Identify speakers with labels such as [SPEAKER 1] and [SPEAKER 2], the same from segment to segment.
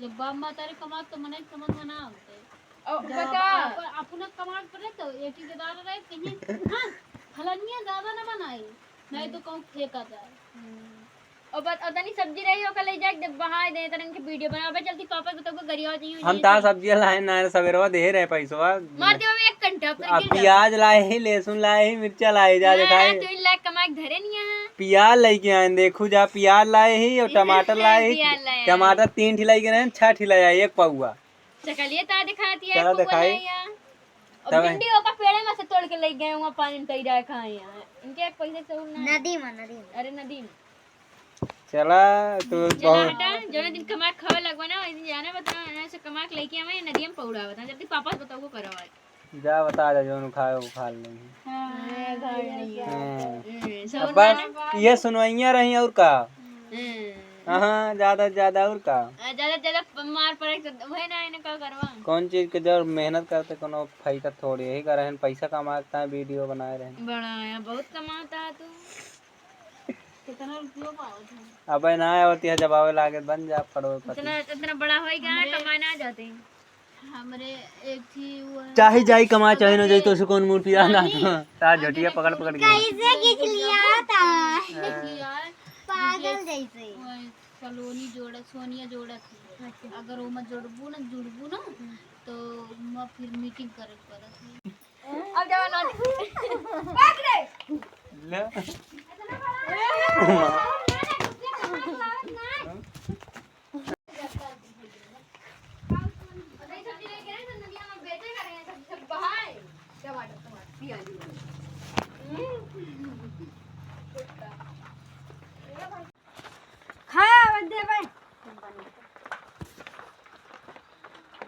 [SPEAKER 1] जब बाप म्हातारे कमात तो मने समझ में ना आते
[SPEAKER 2] बता
[SPEAKER 1] अपना कमात पड़े तो एक ही दार रहे कहीं हां फलनिया ज्यादा ना बनाई नहीं तो कहूं फेंका जाए
[SPEAKER 2] और बात अदनी सब्जी रही हो कल जाके बहाय दे तरन के वीडियो बनावे चलती पापा तो को गरिया जी
[SPEAKER 3] हम ता सब्जी लाए ना सवेरवा दे रहे पैसवा
[SPEAKER 2] मार दे 1 घंटा पर
[SPEAKER 3] अब प्याज लाए ही लहसुन लाए ही मिर्चा लाए जा दिखाए
[SPEAKER 2] तू इन लाख कमा के धरे नहीं है
[SPEAKER 3] प्याज लेके आए देखो जा प्याज लाए ही और टमाटर लाए ही टमाटर 3 ठिलाई के रहे 6 ठिलाया एक पाउआ
[SPEAKER 2] चकलिए ता दिखाती है
[SPEAKER 3] चला दिखाई
[SPEAKER 2] और भिंडियों का पेड़ में से तोड़ के ले गए वहां पानी में तई रहा खाए हैं इनके एक पैसे से ना नदी में अरे नदी में
[SPEAKER 3] चला तो
[SPEAKER 2] चला हटा जो दिन कमा खावे लगवा ना वही दिन जाने बता ऐसे कमा के लेके आवे नदी में पौड़ा बता जल्दी पापा से बताओ को करवा
[SPEAKER 3] जा बता जा जो खाए वो खा लेंगे
[SPEAKER 2] सब
[SPEAKER 3] बस ये सुनवाइया रही और का हाँ ज्यादा और का
[SPEAKER 2] ज्यादा मार पड़े तो वही ना इन्हें का करवा
[SPEAKER 3] कौन चीज के जब मेहनत करते कोनो फायदा थोड़ी यही कर रहे हैं पैसा कमाता है वीडियो बनाए रहे हैं
[SPEAKER 2] बड़ा है बहुत कमाता है तू
[SPEAKER 1] कितना रुपया पाओ
[SPEAKER 3] अब ना होती है जब आवे लागे बन जा पड़ो
[SPEAKER 2] इतना बड़ा होएगा कमाना जाते
[SPEAKER 1] हमरे एक थी वो
[SPEAKER 3] चाहे जाई कमा चाहे ना जाई तो से कौन मूड पिया ना ता झटिया पकड़ के
[SPEAKER 2] कैसे खींच लिया था
[SPEAKER 1] यार
[SPEAKER 2] पागल जैसे
[SPEAKER 1] कॉलोनी जोड़ा सोनिया जोड़ा थी अगर वो मत जुड़बू ना तो मैं फिर मीटिंग करे पड़त
[SPEAKER 2] अब जवान भाग रे
[SPEAKER 3] ले
[SPEAKER 2] खाया दे भाई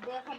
[SPEAKER 2] देखा